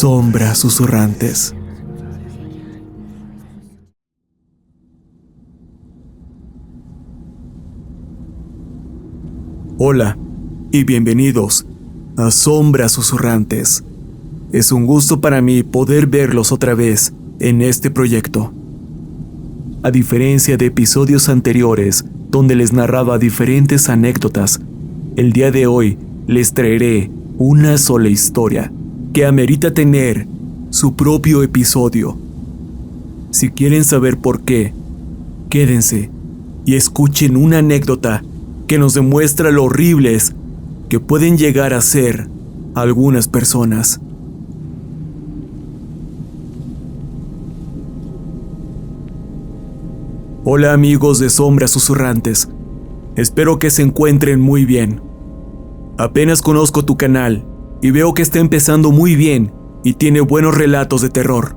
Sombras susurrantes. Hola y bienvenidos a Sombras susurrantes. Es un gusto para mí poder verlos otra vez en este proyecto. A diferencia de episodios anteriores donde les narraba diferentes anécdotas, el día de hoy les traeré una sola historia que amerita tener su propio episodio. Si quieren saber por qué, quédense y escuchen una anécdota que nos demuestra lo horribles que pueden llegar a ser algunas personas. Hola amigos de Sombras Susurrantes, espero que se encuentren muy bien. Apenas conozco tu canal y veo que está empezando muy bien y tiene buenos relatos de terror.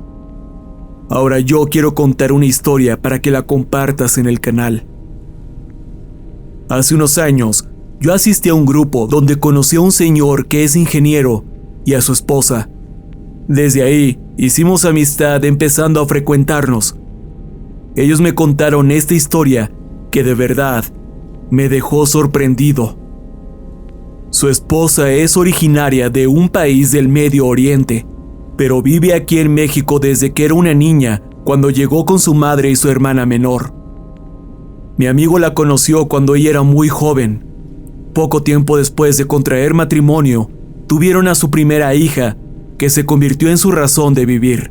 Ahora yo quiero contar una historia para que la compartas en el canal. Hace unos años, yo asistí a un grupo donde conocí a un señor que es ingeniero y a su esposa. Desde ahí, hicimos amistad empezando a frecuentarnos. Ellos me contaron esta historia que de verdad me dejó sorprendido. Su esposa es originaria de un país del Medio Oriente, pero vive aquí en México desde que era una niña cuando llegó con su madre y su hermana menor. Mi amigo la conoció cuando ella era muy joven. Poco tiempo después de contraer matrimonio, tuvieron a su primera hija, que se convirtió en su razón de vivir.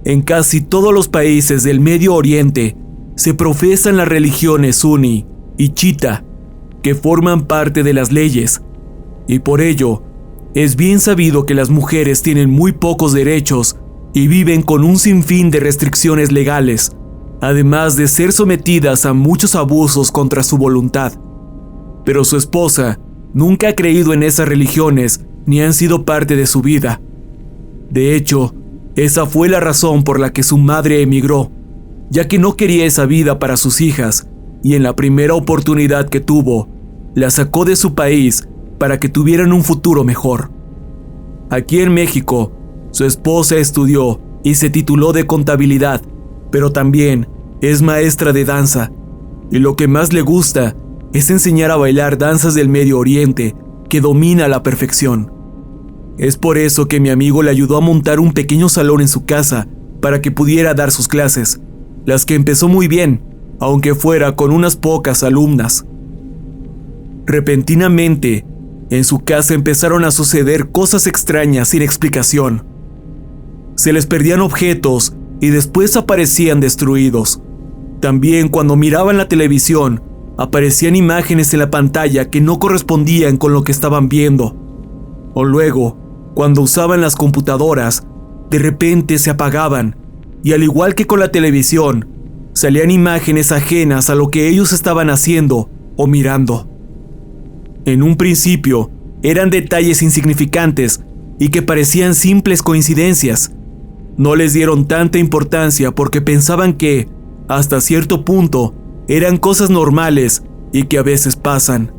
En casi todos los países del Medio Oriente se profesan las religiones suní y chiita, que forman parte de las leyes, y por ello es bien sabido que las mujeres tienen muy pocos derechos y viven con un sinfín de restricciones legales, además de ser sometidas a muchos abusos contra su voluntad. Pero su esposa nunca ha creído en esas religiones ni han sido parte de su vida. De hecho, esa fue la razón por la que su madre emigró, ya que no quería esa vida para sus hijas, y en la primera oportunidad que tuvo, la sacó de su país para que tuvieran un futuro mejor. Aquí en México, su esposa estudió y se tituló de contabilidad, pero también es maestra de danza, y lo que más le gusta es enseñar a bailar danzas del Medio Oriente que domina a la perfección. Es por eso que mi amigo le ayudó a montar un pequeño salón en su casa para que pudiera dar sus clases, las que empezó muy bien, aunque fuera con unas pocas alumnas. Repentinamente, en su casa empezaron a suceder cosas extrañas sin explicación. Se les perdían objetos y después aparecían destruidos. También cuando miraban la televisión, aparecían imágenes en la pantalla que no correspondían con lo que estaban viendo. O luego, cuando usaban las computadoras, de repente se apagaban, y al igual que con la televisión, salían imágenes ajenas a lo que ellos estaban haciendo o mirando. En un principio, eran detalles insignificantes y que parecían simples coincidencias. No les dieron tanta importancia porque pensaban que, hasta cierto punto, eran cosas normales y que a veces pasan.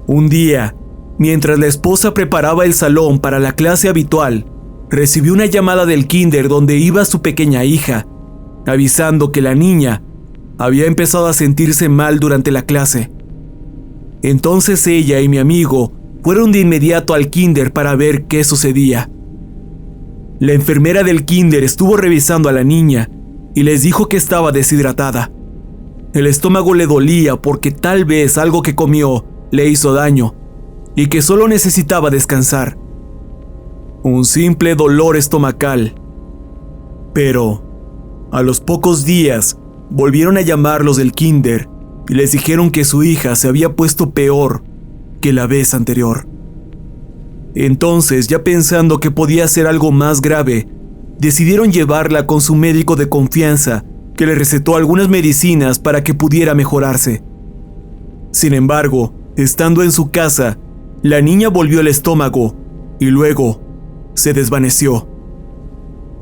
Un día, mientras la esposa preparaba el salón para la clase habitual, recibió una llamada del kinder donde iba su pequeña hija, avisando que la niña había empezado a sentirse mal durante la clase. Entonces ella y mi amigo fueron de inmediato al kinder para ver qué sucedía. La enfermera del kinder estuvo revisando a la niña y les dijo que estaba deshidratada. El estómago le dolía porque tal vez algo que comió le hizo daño y que solo necesitaba descansar. Un simple dolor estomacal. Pero, a los pocos días, volvieron a llamarlos del kinder y les dijeron que su hija se había puesto peor que la vez anterior. Entonces, ya pensando que podía ser algo más grave, decidieron llevarla con su médico de confianza, que le recetó algunas medicinas para que pudiera mejorarse. Sin embargo, estando en su casa, la niña volvió al estómago y luego se desvaneció.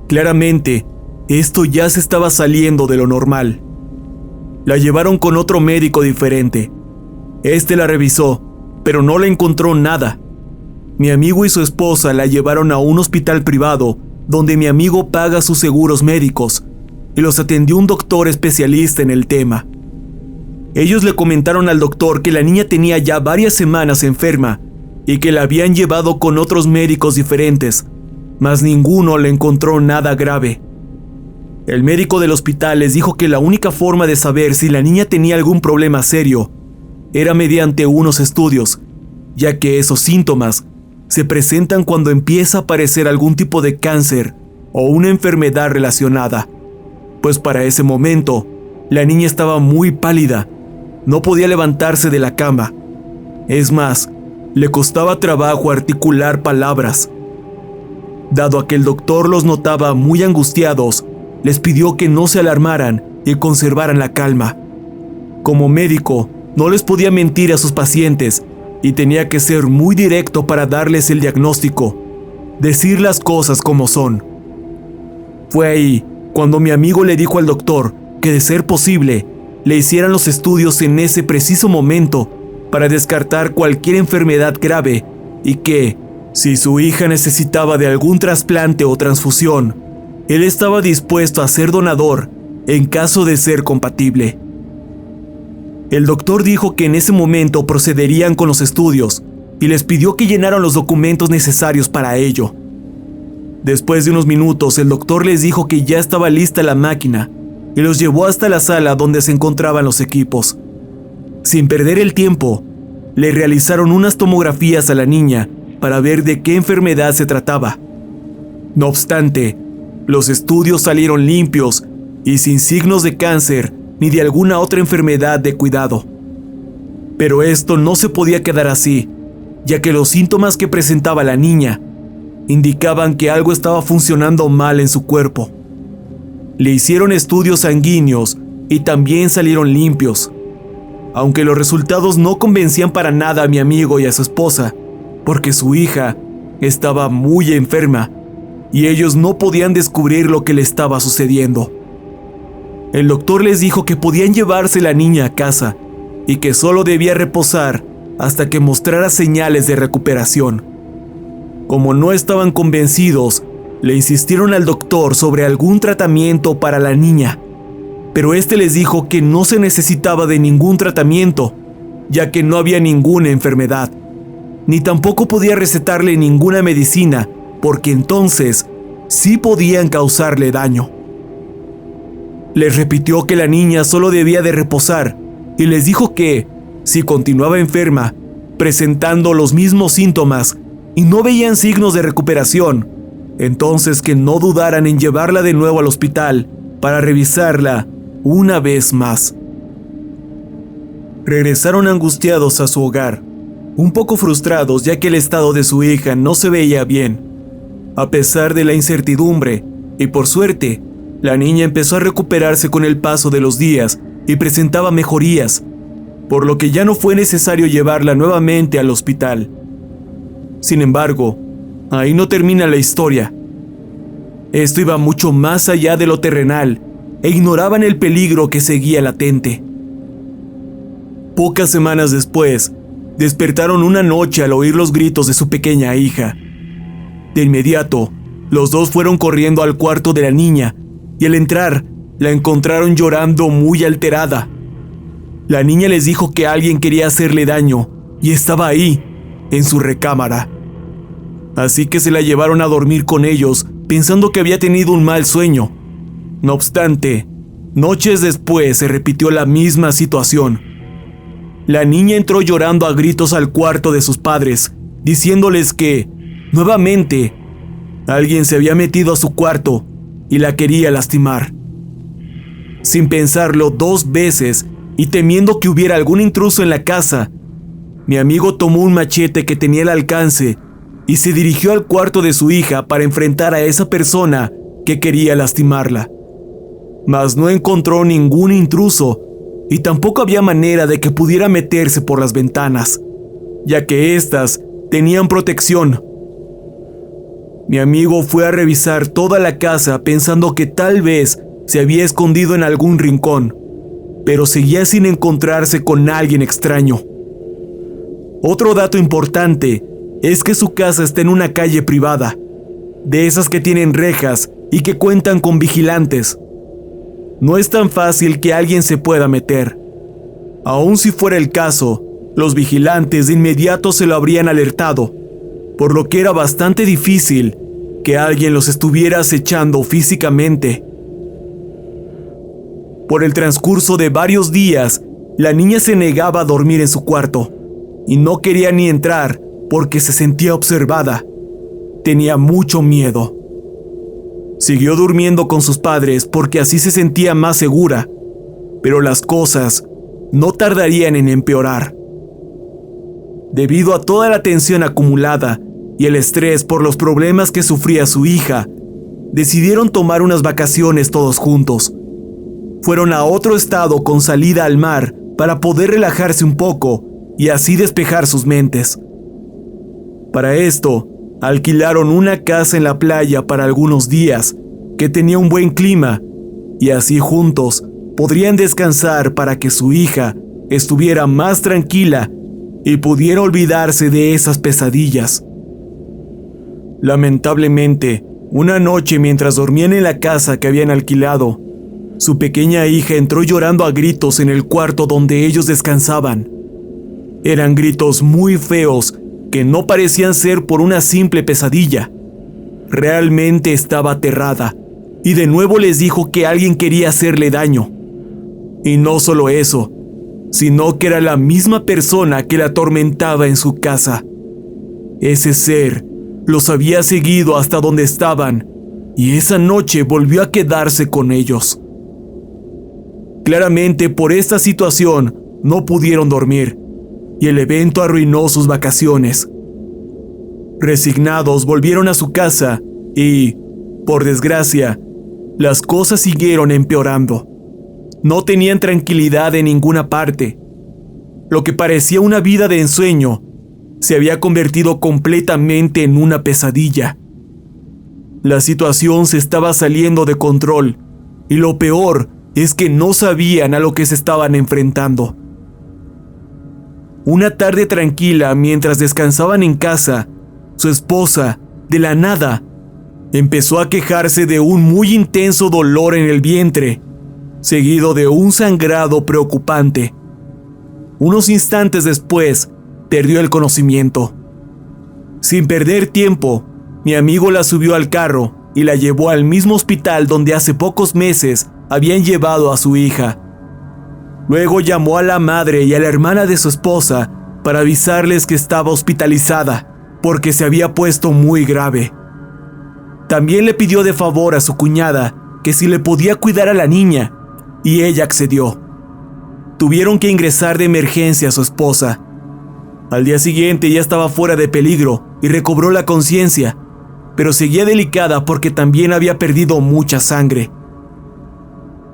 Claramente, esto ya se estaba saliendo de lo normal. La llevaron con otro médico diferente. Este la revisó, pero no le encontró nada. Mi amigo y su esposa la llevaron a un hospital privado donde mi amigo paga sus seguros médicos y los atendió un doctor especialista en el tema. Ellos le comentaron al doctor que la niña tenía ya varias semanas enferma y que la habían llevado con otros médicos diferentes, mas ninguno le encontró nada grave. El médico del hospital les dijo que la única forma de saber si la niña tenía algún problema serio era mediante unos estudios, ya que esos síntomas se presentan cuando empieza a aparecer algún tipo de cáncer o una enfermedad relacionada, pues para ese momento la niña estaba muy pálida, no podía levantarse de la cama. Es más, le costaba trabajo articular palabras. Dado a que el doctor los notaba muy angustiados, les pidió que no se alarmaran y conservaran la calma. Como médico, no les podía mentir a sus pacientes y tenía que ser muy directo para darles el diagnóstico, decir las cosas como son. Fue ahí cuando mi amigo le dijo al doctor que, de ser posible, le hicieran los estudios en ese preciso momento para descartar cualquier enfermedad grave y que, si su hija necesitaba de algún trasplante o transfusión, él estaba dispuesto a ser donador en caso de ser compatible. El doctor dijo que en ese momento procederían con los estudios y les pidió que llenaran los documentos necesarios para ello. Después de unos minutos, el doctor les dijo que ya estaba lista la máquina y los llevó hasta la sala donde se encontraban los equipos. Sin perder el tiempo, le realizaron unas tomografías a la niña para ver de qué enfermedad se trataba. No obstante, los estudios salieron limpios y sin signos de cáncer ni de alguna otra enfermedad de cuidado. Pero esto no se podía quedar así, ya que los síntomas que presentaba la niña indicaban que algo estaba funcionando mal en su cuerpo. Le hicieron estudios sanguíneos y también salieron limpios, aunque los resultados no convencían para nada a mi amigo y a su esposa, porque su hija estaba muy enferma y ellos no podían descubrir lo que le estaba sucediendo. El doctor les dijo que podían llevarse la niña a casa y que solo debía reposar hasta que mostrara señales de recuperación. Como no estaban convencidos, le insistieron al doctor sobre algún tratamiento para la niña, pero este les dijo que no se necesitaba de ningún tratamiento, ya que no había ninguna enfermedad, ni tampoco podía recetarle ninguna medicina, porque entonces sí podían causarle daño. Les repitió que la niña solo debía de reposar y les dijo que, si continuaba enferma, presentando los mismos síntomas y no veían signos de recuperación, entonces que no dudaran en llevarla de nuevo al hospital para revisarla una vez más. Regresaron angustiados a su hogar, un poco frustrados ya que el estado de su hija no se veía bien. A pesar de la incertidumbre, y por suerte, la niña empezó a recuperarse con el paso de los días y presentaba mejorías, por lo que ya no fue necesario llevarla nuevamente al hospital. Sin embargo, ahí no termina la historia. Esto iba mucho más allá de lo terrenal e ignoraban el peligro que seguía latente. Pocas semanas después, despertaron una noche al oír los gritos de su pequeña hija. De inmediato, los dos fueron corriendo al cuarto de la niña y al entrar, la encontraron llorando muy alterada. La niña les dijo que alguien quería hacerle daño y estaba ahí, en su recámara. Así que se la llevaron a dormir con ellos, pensando que había tenido un mal sueño. No obstante, noches después se repitió la misma situación. La niña entró llorando a gritos al cuarto de sus padres, diciéndoles que, nuevamente, alguien se había metido a su cuarto y la quería lastimar. Sin pensarlo 2 veces y temiendo que hubiera algún intruso en la casa, mi amigo tomó un machete que tenía al alcance y se dirigió al cuarto de su hija para enfrentar a esa persona que quería lastimarla. Mas no encontró ningún intruso y tampoco había manera de que pudiera meterse por las ventanas, ya que éstas tenían protección. Mi amigo fue a revisar toda la casa pensando que tal vez se había escondido en algún rincón, pero seguía sin encontrarse con alguien extraño. Otro dato importante es que su casa está en una calle privada, de esas que tienen rejas y que cuentan con vigilantes. No es tan fácil que alguien se pueda meter. Aun si fuera el caso, los vigilantes de inmediato se lo habrían alertado, por lo que era bastante difícil que alguien los estuviera acechando físicamente. Por el transcurso de varios días, la niña se negaba a dormir en su cuarto y no quería ni entrar porque se sentía observada. Tenía mucho miedo. Siguió durmiendo con sus padres porque así se sentía más segura, pero las cosas no tardarían en empeorar. Debido a toda la tensión acumulada y el estrés por los problemas que sufría su hija, decidieron tomar unas vacaciones todos juntos. Fueron a otro estado con salida al mar para poder relajarse un poco y así despejar sus mentes. Para esto, alquilaron una casa en la playa para algunos días, que tenía un buen clima, y así juntos podrían descansar para que su hija estuviera más tranquila y pudiera olvidarse de esas pesadillas. Lamentablemente, una noche mientras dormían en la casa que habían alquilado, su pequeña hija entró llorando a gritos en el cuarto donde ellos descansaban. Eran gritos muy feos que no parecían ser por una simple pesadilla. Realmente estaba aterrada y de nuevo les dijo que alguien quería hacerle daño. Y no solo eso, sino que era la misma persona que la atormentaba en su casa. Ese ser los había seguido hasta donde estaban y esa noche volvió a quedarse con ellos. Claramente por esta situación no pudieron dormir y el evento arruinó sus vacaciones. Resignados volvieron a su casa y, por desgracia, las cosas siguieron empeorando. No tenían tranquilidad en ninguna parte. Lo que parecía una vida de ensueño se había convertido completamente en una pesadilla. La situación se estaba saliendo de control y lo peor es que no sabían a lo que se estaban enfrentando. Una tarde tranquila, mientras descansaban en casa, su esposa, de la nada, empezó a quejarse de un muy intenso dolor en el vientre, seguido de un sangrado preocupante. Unos instantes después, perdió el conocimiento. Sin perder tiempo, mi amigo la subió al carro y la llevó al mismo hospital donde hace pocos meses habían llevado a su hija. Luego llamó a la madre y a la hermana de su esposa para avisarles que estaba hospitalizada porque se había puesto muy grave. También le pidió de favor a su cuñada que si le podía cuidar a la niña, y ella accedió. Tuvieron que ingresar de emergencia a su esposa. Al día siguiente ya estaba fuera de peligro y recobró la conciencia, pero seguía delicada porque también había perdido mucha sangre.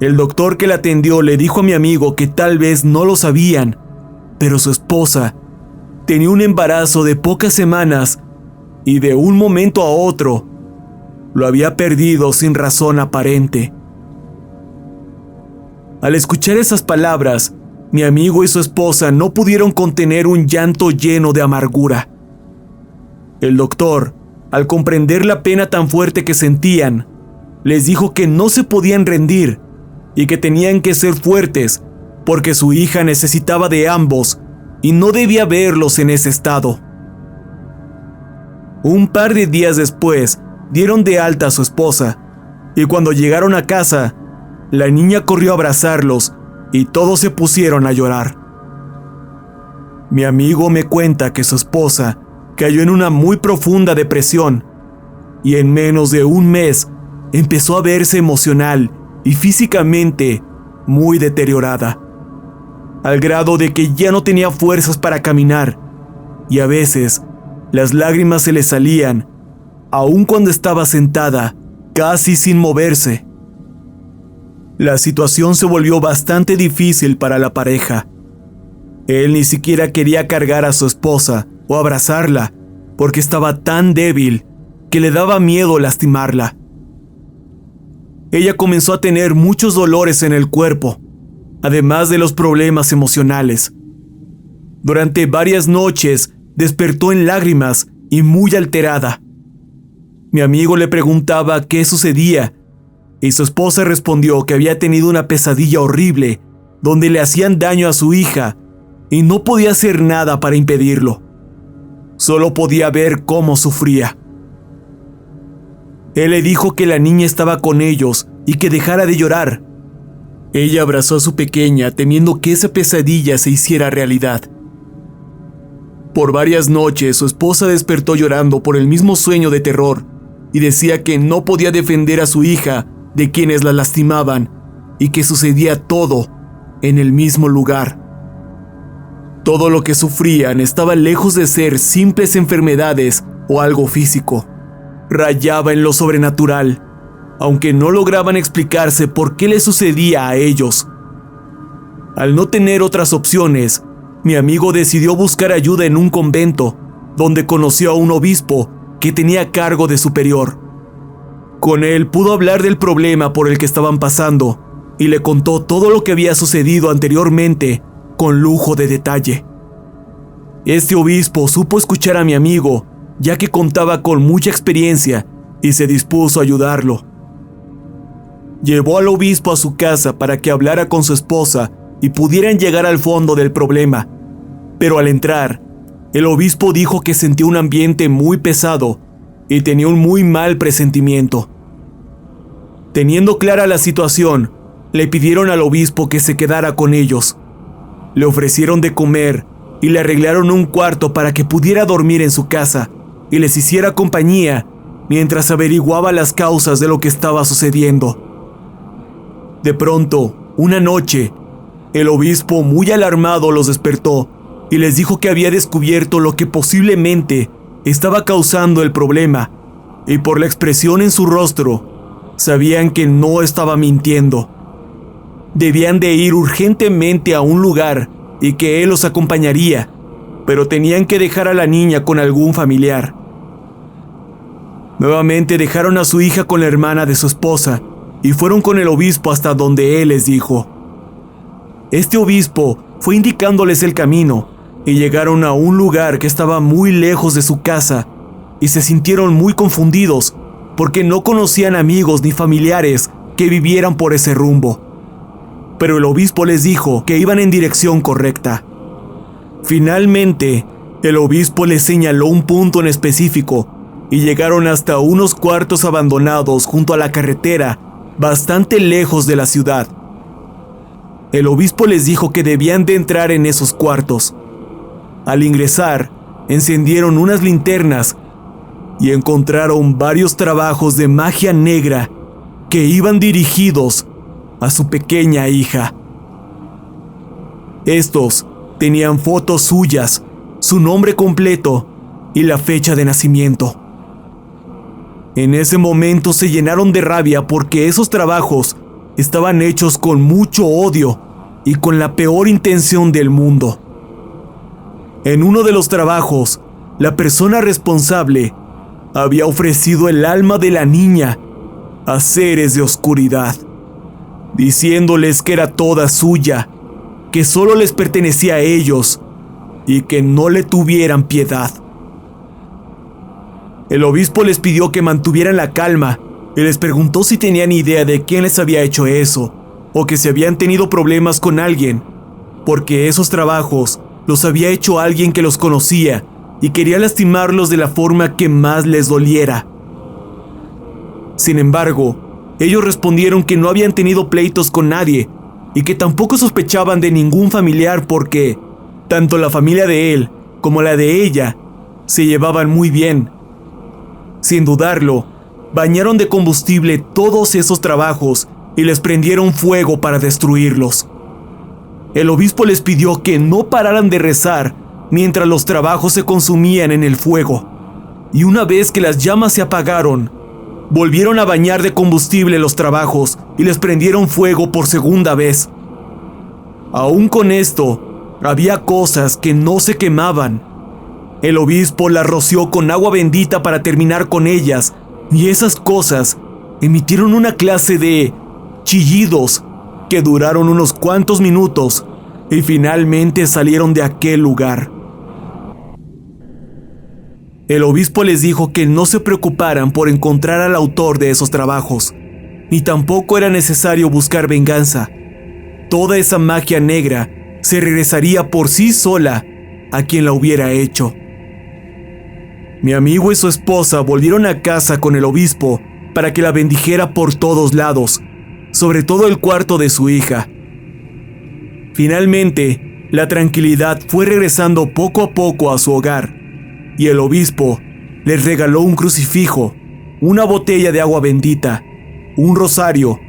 El doctor que la atendió le dijo a mi amigo que tal vez no lo sabían, pero su esposa tenía un embarazo de pocas semanas y de un momento a otro lo había perdido sin razón aparente. Al escuchar esas palabras, mi amigo y su esposa no pudieron contener un llanto lleno de amargura. El doctor, al comprender la pena tan fuerte que sentían, les dijo que no se podían rendir y que tenían que ser fuertes porque su hija necesitaba de ambos y no debía verlos en ese estado. Un par de días después, dieron de alta a su esposa y cuando llegaron a casa, la niña corrió a abrazarlos y todos se pusieron a llorar. Mi amigo me cuenta que su esposa cayó en una muy profunda depresión y en menos de un mes empezó a verse emocional y físicamente muy deteriorada, al grado de que ya no tenía fuerzas para caminar y a veces las lágrimas se le salían, aun cuando estaba sentada, casi sin moverse. La situación se volvió bastante difícil para la pareja. Él ni siquiera quería cargar a su esposa o abrazarla porque estaba tan débil que le daba miedo lastimarla. Ella comenzó a tener muchos dolores en el cuerpo, además de los problemas emocionales. Durante varias noches despertó en lágrimas y muy alterada. Mi amigo le preguntaba qué sucedía y su esposa respondió que había tenido una pesadilla horrible donde le hacían daño a su hija y no podía hacer nada para impedirlo. Solo podía ver cómo sufría. Él le dijo que la niña estaba con ellos y que dejara de llorar. Ella abrazó a su pequeña temiendo que esa pesadilla se hiciera realidad. Por varias noches su esposa despertó llorando por el mismo sueño de terror y decía que no podía defender a su hija de quienes la lastimaban y que sucedía todo en el mismo lugar. Todo lo que sufrían estaba lejos de ser simples enfermedades o algo físico. Rayaba en lo sobrenatural, aunque no lograban explicarse por qué le sucedía a ellos. Al no tener otras opciones, mi amigo decidió buscar ayuda en un convento, donde conoció a un obispo que tenía cargo de superior. Con él pudo hablar del problema por el que estaban pasando y le contó todo lo que había sucedido anteriormente con lujo de detalle. Este obispo supo escuchar a mi amigo, ya que contaba con mucha experiencia y se dispuso a ayudarlo. Llevó al obispo a su casa para que hablara con su esposa y pudieran llegar al fondo del problema, pero al entrar, el obispo dijo que sentía un ambiente muy pesado y tenía un muy mal presentimiento. Teniendo clara la situación, le pidieron al obispo que se quedara con ellos. Le ofrecieron de comer y le arreglaron un cuarto para que pudiera dormir en su casa y les hiciera compañía mientras averiguaba las causas de lo que estaba sucediendo. De pronto, una noche, el obispo, muy alarmado, los despertó y les dijo que había descubierto lo que posiblemente estaba causando el problema, y por la expresión en su rostro, sabían que no estaba mintiendo. Debían de ir urgentemente a un lugar y que él los acompañaría, pero tenían que dejar a la niña con algún familiar. Nuevamente dejaron a su hija con la hermana de su esposa y fueron con el obispo hasta donde él les dijo. Este obispo fue indicándoles el camino y llegaron a un lugar que estaba muy lejos de su casa y se sintieron muy confundidos porque no conocían amigos ni familiares que vivieran por ese rumbo. Pero el obispo les dijo que iban en dirección correcta. Finalmente, el obispo les señaló un punto en específico y llegaron hasta unos cuartos abandonados junto a la carretera, bastante lejos de la ciudad. El obispo les dijo que debían de entrar en esos cuartos. Al ingresar, encendieron unas linternas y encontraron varios trabajos de magia negra que iban dirigidos a su pequeña hija. Estos tenían fotos suyas, su nombre completo y la fecha de nacimiento. En ese momento se llenaron de rabia porque esos trabajos estaban hechos con mucho odio y con la peor intención del mundo. En uno de los trabajos, la persona responsable había ofrecido el alma de la niña a seres de oscuridad, diciéndoles que era toda suya, que solo les pertenecía a ellos y que no le tuvieran piedad. El obispo les pidió que mantuvieran la calma y les preguntó si tenían idea de quién les había hecho eso o que si habían tenido problemas con alguien, porque esos trabajos los había hecho alguien que los conocía y quería lastimarlos de la forma que más les doliera. Sin embargo, ellos respondieron que no habían tenido pleitos con nadie y que tampoco sospechaban de ningún familiar porque tanto la familia de él como la de ella se llevaban muy bien. Sin dudarlo, bañaron de combustible todos esos trabajos y les prendieron fuego para destruirlos. El obispo les pidió que no pararan de rezar mientras los trabajos se consumían en el fuego, y una vez que las llamas se apagaron, volvieron a bañar de combustible los trabajos y les prendieron fuego por segunda vez. Aún con esto, había cosas que no se quemaban. El obispo las roció con agua bendita para terminar con ellas, y esas cosas emitieron una clase de chillidos que duraron unos cuantos minutos y finalmente salieron de aquel lugar. El obispo les dijo que no se preocuparan por encontrar al autor de esos trabajos, ni tampoco era necesario buscar venganza. Toda esa magia negra se regresaría por sí sola a quien la hubiera hecho. Mi amigo y su esposa volvieron a casa con el obispo para que la bendijera por todos lados, sobre todo el cuarto de su hija. Finalmente, la tranquilidad fue regresando poco a poco a su hogar, y el obispo les regaló un crucifijo, una botella de agua bendita, un rosario,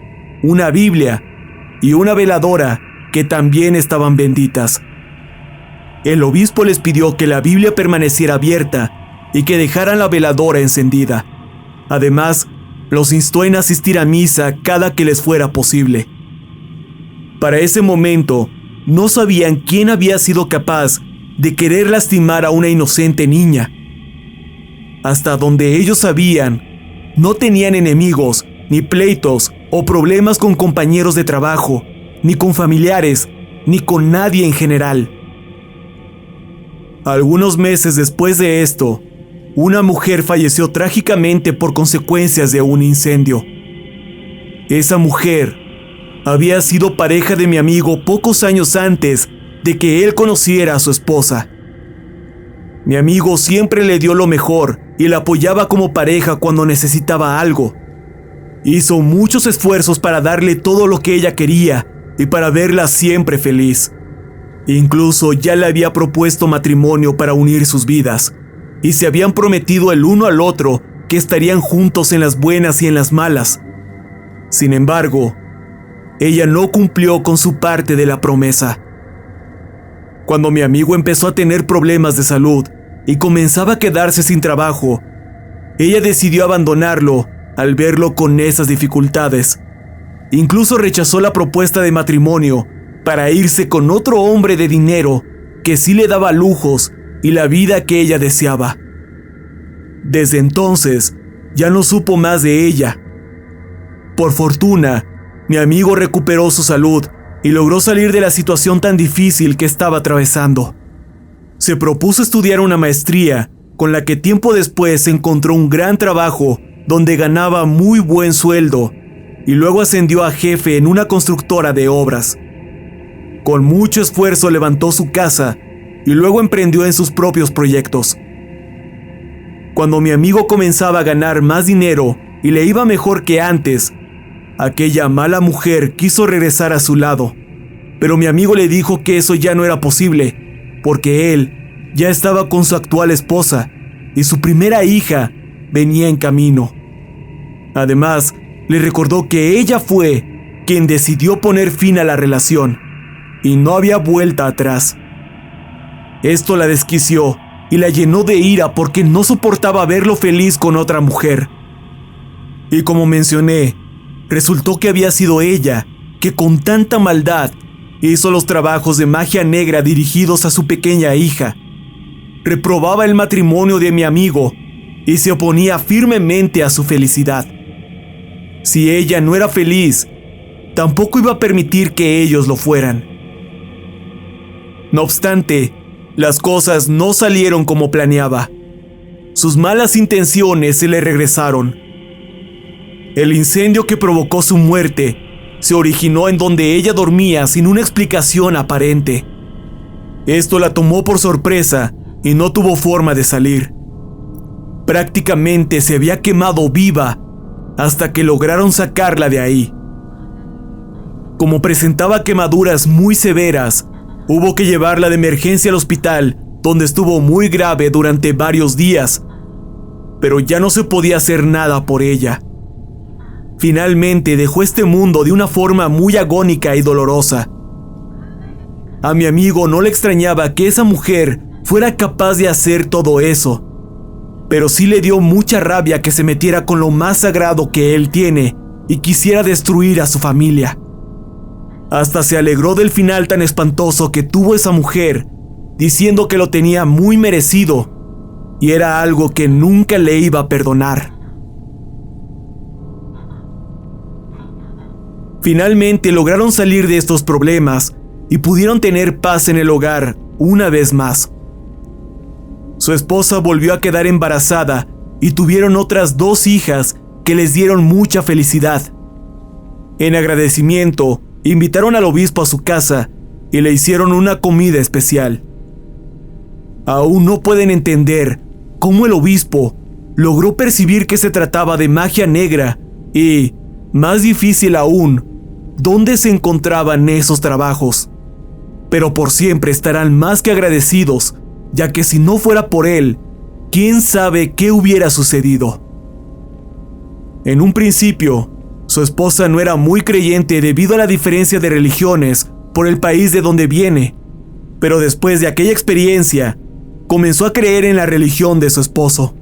una Biblia y una veladora que también estaban benditas. El obispo les pidió que la Biblia permaneciera abierta y que dejaran la veladora encendida. Además, los instó en asistir a misa cada que les fuera posible. Para ese momento, no sabían quién había sido capaz de querer lastimar a una inocente niña. Hasta donde ellos sabían, no tenían enemigos, ni pleitos o problemas con compañeros de trabajo, ni con familiares, ni con nadie en general. Algunos meses después de esto, una mujer falleció trágicamente por consecuencias de un incendio. Esa mujer había sido pareja de mi amigo pocos años antes de que él conociera a su esposa. Mi amigo siempre le dio lo mejor y la apoyaba como pareja cuando necesitaba algo. Hizo muchos esfuerzos para darle todo lo que ella quería y para verla siempre feliz. Incluso ya le había propuesto matrimonio para unir sus vidas, y se habían prometido el uno al otro que estarían juntos en las buenas y en las malas. Sin embargo, ella no cumplió con su parte de la promesa. Cuando mi amigo empezó a tener problemas de salud y comenzaba a quedarse sin trabajo, ella decidió abandonarlo al verlo con esas dificultades. Incluso rechazó la propuesta de matrimonio para irse con otro hombre de dinero que sí le daba lujos y la vida que ella deseaba. Desde entonces, ya no supo más de ella. Por fortuna, mi amigo recuperó su salud y logró salir de la situación tan difícil que estaba atravesando. Se propuso estudiar una maestría, con la que tiempo después encontró un gran trabajo donde ganaba muy buen sueldo, y luego ascendió a jefe en una constructora de obras. Con mucho esfuerzo levantó su casa y luego emprendió en sus propios proyectos. Cuando mi amigo comenzaba a ganar más dinero y le iba mejor que antes, aquella mala mujer quiso regresar a su lado, pero mi amigo le dijo que eso ya no era posible, porque él ya estaba con su actual esposa y su primera hija venía en camino. Además, le recordó que ella fue quien decidió poner fin a la relación y no había vuelta atrás. Esto la desquició y la llenó de ira porque no soportaba verlo feliz con otra mujer. Y como mencioné, resultó que había sido ella que con tanta maldad hizo los trabajos de magia negra dirigidos a su pequeña hija. Reprobaba el matrimonio de mi amigo y se oponía firmemente a su felicidad. Si ella no era feliz, tampoco iba a permitir que ellos lo fueran. No obstante, las cosas no salieron como planeaba. Sus malas intenciones se le regresaron. El incendio que provocó su muerte se originó en donde ella dormía sin una explicación aparente. Esto la tomó por sorpresa y no tuvo forma de salir. Prácticamente se había quemado viva hasta que lograron sacarla de ahí. Como presentaba quemaduras muy severas, hubo que llevarla de emergencia al hospital, donde estuvo muy grave durante varios días, pero ya no se podía hacer nada por ella. Finalmente dejó este mundo de una forma muy agónica y dolorosa. A mi amigo no le extrañaba que esa mujer fuera capaz de hacer todo eso, pero sí le dio mucha rabia que se metiera con lo más sagrado que él tiene y quisiera destruir a su familia. Hasta se alegró del final tan espantoso que tuvo esa mujer, diciendo que lo tenía muy merecido y era algo que nunca le iba a perdonar. Finalmente lograron salir de estos problemas y pudieron tener paz en el hogar una vez más. Su esposa volvió a quedar embarazada y tuvieron otras 2 hijas que les dieron mucha felicidad. En agradecimiento, invitaron al obispo a su casa y le hicieron una comida especial. Aún no pueden entender cómo el obispo logró percibir que se trataba de magia negra y, más difícil aún, dónde se encontraban esos trabajos. Pero por siempre estarán más que agradecidos, ya que si no fuera por él, quién sabe qué hubiera sucedido. En un principio, su esposa no era muy creyente debido a la diferencia de religiones por el país de donde viene, pero después de aquella experiencia, comenzó a creer en la religión de su esposo.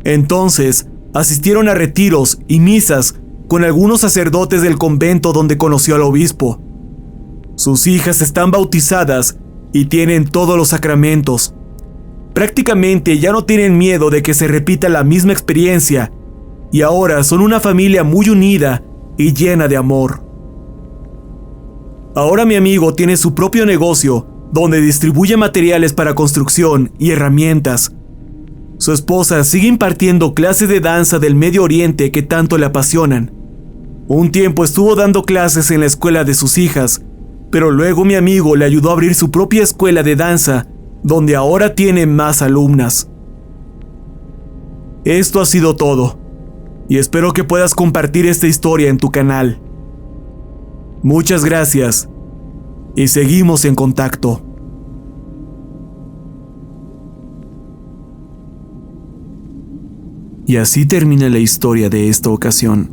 Entonces, asistieron a retiros y misas con algunos sacerdotes del convento donde conoció al obispo. Sus hijas están bautizadas y tienen todos los sacramentos. Prácticamente ya no tienen miedo de que se repita la misma experiencia y ahora son una familia muy unida y llena de amor. Ahora mi amigo tiene su propio negocio donde distribuye materiales para construcción y herramientas. Su esposa sigue impartiendo clases de danza del Medio Oriente que tanto le apasionan. Un tiempo estuvo dando clases en la escuela de sus hijas, pero luego mi amigo le ayudó a abrir su propia escuela de danza, donde ahora tiene más alumnas. Esto ha sido todo, y espero que puedas compartir esta historia en tu canal. Muchas gracias, y seguimos en contacto. Y así termina la historia de esta ocasión.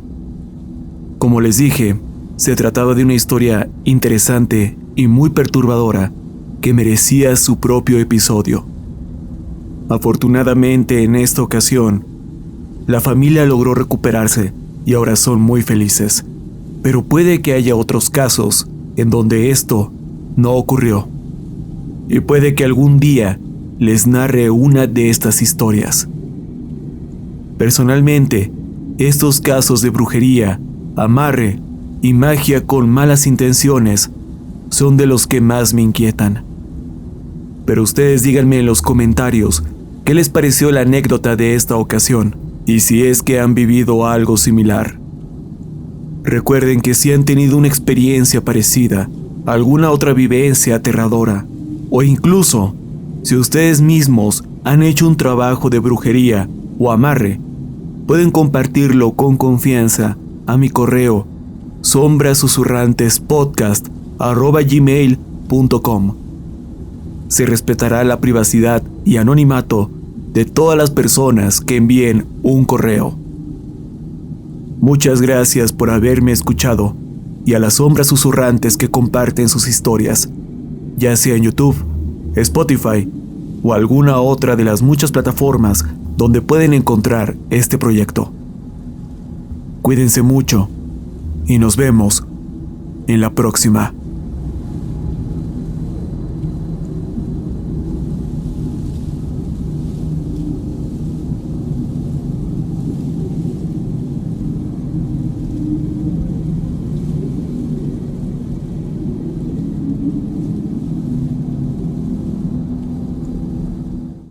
Como les dije, se trataba de una historia interesante y muy perturbadora que merecía su propio episodio. Afortunadamente, en esta ocasión, la familia logró recuperarse y ahora son muy felices. Pero puede que haya otros casos en donde esto no ocurrió. Y puede que algún día les narre una de estas historias. Personalmente, estos casos de brujería, amarre y magia con malas intenciones son de los que más me inquietan. Pero ustedes díganme en los comentarios qué les pareció la anécdota de esta ocasión y si es que han vivido algo similar. Recuerden que si han tenido una experiencia parecida, alguna otra vivencia aterradora, o incluso si ustedes mismos han hecho un trabajo de brujería o amarre, pueden compartirlo con confianza a mi correo sombrasusurrantespodcast@gmail.com. Se respetará la privacidad y anonimato de todas las personas que envíen un correo. Muchas gracias por haberme escuchado y a las sombras susurrantes que comparten sus historias, ya sea en YouTube, Spotify o alguna otra de las muchas plataformas donde pueden encontrar este proyecto. Cuídense mucho y nos vemos en la próxima.